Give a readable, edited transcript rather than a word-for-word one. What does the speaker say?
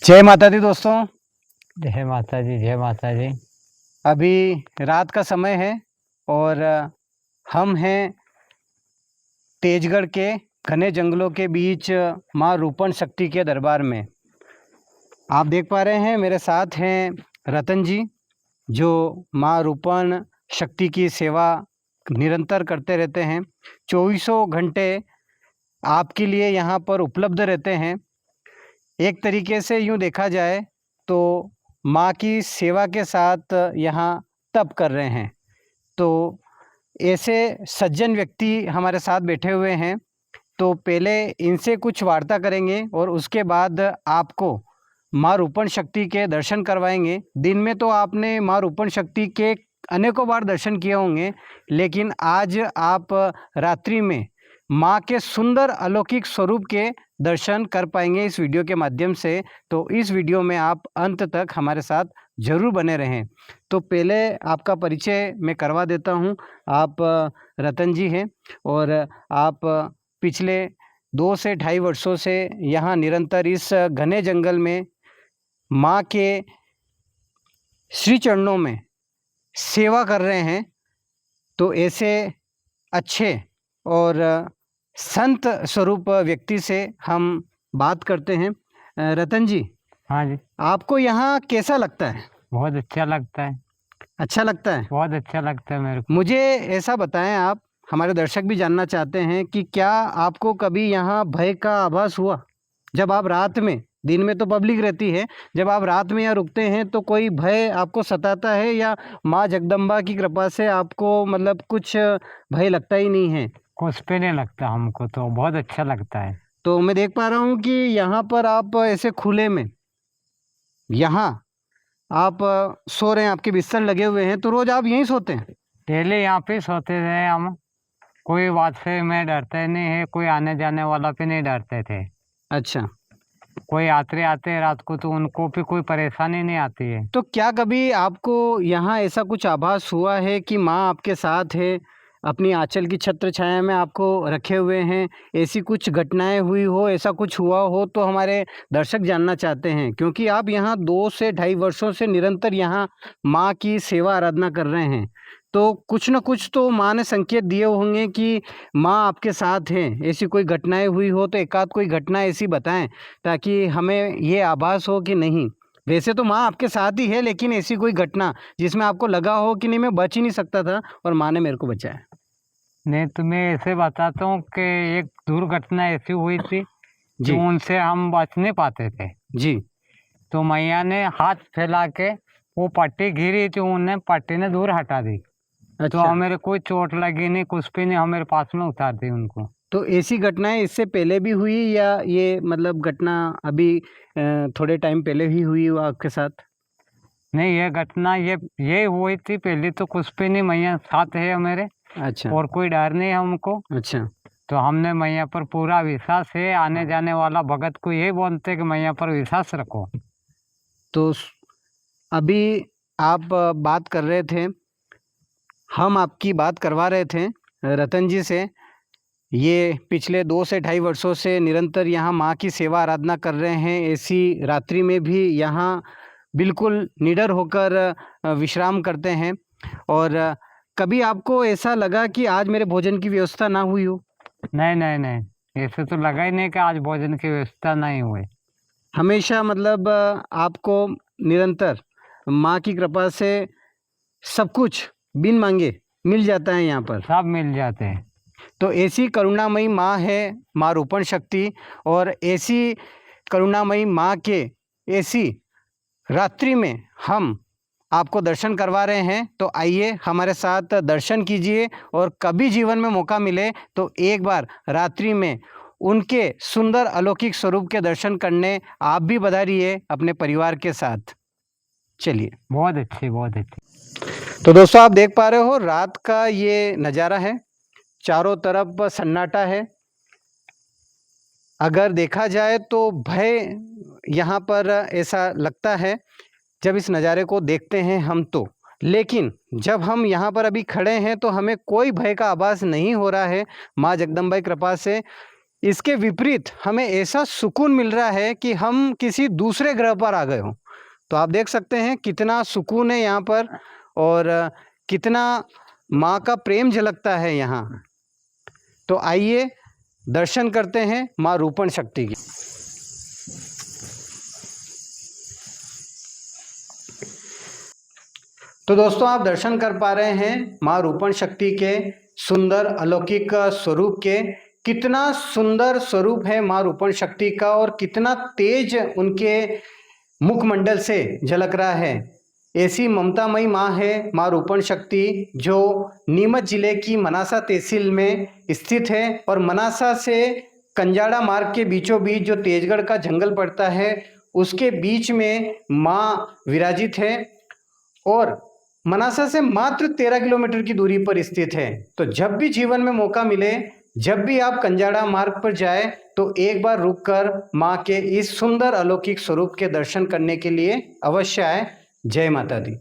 जय माता दी दोस्तों। जय माता जी, जय माता जी। अभी रात का समय है और हम हैं तेजगढ़ के घने जंगलों के बीच माँ रूपण शक्ति के दरबार में। आप देख पा रहे हैं मेरे साथ हैं रतन जी, जो माँ रूपण शक्ति की सेवा निरंतर करते रहते हैं। चौबीसों घंटे आपके लिए यहाँ पर उपलब्ध रहते हैं। एक तरीके से यूँ देखा जाए तो माँ की सेवा के साथ यहाँ तप कर रहे हैं। तो ऐसे सज्जन व्यक्ति हमारे साथ बैठे हुए हैं, तो पहले इनसे कुछ वार्ता करेंगे और उसके बाद आपको माँ रूपण शक्ति के दर्शन करवाएंगे। दिन में तो आपने माँ रूपण शक्ति के अनेकों बार दर्शन किए होंगे, लेकिन आज आप रात्रि में माँ के सुंदर अलौकिक स्वरूप के दर्शन कर पाएंगे इस वीडियो के माध्यम से। तो इस वीडियो में आप अंत तक हमारे साथ ज़रूर बने रहें। तो पहले आपका परिचय मैं करवा देता हूँ। आप रतन जी हैं और आप पिछले 2 से ढाई वर्षों से यहाँ निरंतर इस घने जंगल में माँ के श्री चरणों में सेवा कर रहे हैं। तो ऐसे अच्छे और संत स्वरूप व्यक्ति से हम बात करते हैं। रतन जी, हाँ जी, आपको यहाँ कैसा लगता है? बहुत अच्छा लगता है, अच्छा लगता है? बहुत अच्छा लगता है मेरे को। मुझे ऐसा बताएं आप, हमारे दर्शक भी जानना चाहते हैं कि क्या आपको कभी यहाँ भय का आभास हुआ? जब आप रात में, दिन में तो पब्लिक रहती है, जब आप रात में यहाँ रुकते हैं तो कोई भय आपको सताता है या माँ जगदम्बा की कृपा से आपको मतलब कुछ भय लगता ही नहीं है? कुछ पे नहीं लगता हमको, तो बहुत अच्छा लगता है। तो मैं देख पा रहा हूँ कि यहाँ पर आप ऐसे खुले में, यहाँ आप सो रहे हैं, आपके बिस्तर लगे हुए हैं, तो रोज़ आप यहीं सोते हैं? डेली यहाँ पे सोते थे हम, कोई बात से मैं डरते नहीं है, कोई आने जाने वाला पे नहीं डरते थे। अच्छा। कोई यात्री आते हैं रात को तो उनको भी कोई परेशानी नहीं आती है। तो क्या कभी आपको यहाँ ऐसा कुछ आभास हुआ है कि माँ आपके साथ है, अपनी आँचल की छत्र छाया में आपको रखे हुए हैं? ऐसी कुछ घटनाएँ हुई हो, ऐसा कुछ हुआ हो तो हमारे दर्शक जानना चाहते हैं, क्योंकि आप यहाँ 2 से ढाई वर्षों से निरंतर यहाँ माँ की सेवा आराधना कर रहे हैं। तो कुछ न कुछ तो माँ ने संकेत दिए होंगे कि माँ आपके साथ हैं। ऐसी कोई घटनाएँ हुई हो तो एक आध कोई घटना ऐसी बताएँ, ताकि हमें ये आभास हो कि नहीं, वैसे तो माँ आपके साथ ही है, लेकिन ऐसी कोई घटना जिसमें आपको लगा हो कि नहीं मैं बच ही नहीं सकता था और माँ ने मेरे को बचाया? नहीं तो मैं ऐसे बताता हूँ कि एक दुर्घटना ऐसी हुई थी कि जी, उनसे हम बच नहीं पाते थे। जी। तो मैया ने हाथ फैला के वो पट्टी घिरी थी, उन्हें पट्टी ने दूर हटा दी। तो अच्छा, हमें कोई चोट लगी नहीं, कुछ भी नहीं, हमारे पास में उतार दी उनको। तो ऐसी घटनाएँ इससे पहले भी हुई या ये मतलब घटना अभी थोड़े टाइम पहले ही हुई हो आपके साथ? नहीं, ये घटना ये हुई थी पहले, तो कुछ भी नहीं, मैया साथ है मेरे अच्छा, और कोई डर नहीं है हमको। अच्छा। तो हमने मैया पर पूरा विश्वास है, आने जाने वाला भगत को यही बोलते कि मैया पर विश्वास रखो। तो अभी आप बात कर रहे थे, हम आपकी बात करवा रहे थे रतन जी से। ये पिछले 2 से ढाई वर्षों से निरंतर यहाँ माँ की सेवा आराधना कर रहे हैं। ऐसी रात्रि में भी यहाँ बिल्कुल निडर होकर विश्राम करते हैं। और कभी आपको ऐसा लगा कि आज मेरे भोजन की व्यवस्था ना हुई हो? नहीं नहीं नहीं, ऐसे तो लगा ही नहीं कि आज भोजन की व्यवस्था नहीं हुई। हमेशा मतलब आपको निरंतर माँ की कृपा से सब कुछ बिन माँगे मिल जाता है यहाँ पर। सब मिल जाते हैं। तो ऐसी करुणामयी माँ है माँ रूपण शक्ति, और ऐसी करुणामयी माँ के ऐसी रात्रि में हम आपको दर्शन करवा रहे हैं। तो आइए हमारे साथ दर्शन कीजिए, और कभी जीवन में मौका मिले तो एक बार रात्रि में उनके सुंदर अलौकिक स्वरूप के दर्शन करने आप भी पधारिए अपने परिवार के साथ। चलिए। बहुत अच्छी, बहुत अच्छी। तो दोस्तों, आप देख पा रहे हो रात का ये नज़ारा है, चारों तरफ सन्नाटा है। अगर देखा जाए तो भय यहाँ पर ऐसा लगता है जब इस नज़ारे को देखते हैं हम तो, लेकिन जब हम यहाँ पर अभी खड़े हैं तो हमें कोई भय का आभास नहीं हो रहा है। माँ जगदम्बा की कृपा से इसके विपरीत हमें ऐसा सुकून मिल रहा है कि हम किसी दूसरे ग्रह पर आ गए हों। तो आप देख सकते हैं कितना सुकून है यहाँ पर और कितना माँ का प्रेम झलकता है यहाँ। तो आइए दर्शन करते हैं माँ रूपण शक्ति की। तो दोस्तों आप दर्शन कर पा रहे हैं माँ रूपण शक्ति के सुंदर अलौकिक स्वरूप के। कितना सुंदर स्वरूप है माँ रूपण शक्ति का और कितना तेज उनके मुखमंडल से झलक रहा है। ऐसी ममतामयी माँ है माँ रूपण शक्ति जो नीमच जिले की मनासा तहसील में स्थित है और मनासा से कंजाड़ा मार्ग के बीचों बीच जो तेजगढ़ का जंगल पड़ता है उसके बीच में माँ विराजित है और मनासा से मात्र 13 किलोमीटर की दूरी पर स्थित है। तो जब भी जीवन में मौका मिले, जब भी आप कंजाड़ा मार्ग पर जाए तो एक बार रुककर माँ के इस सुंदर अलौकिक स्वरूप के दर्शन करने के लिए अवश्य आए। जय माता दी।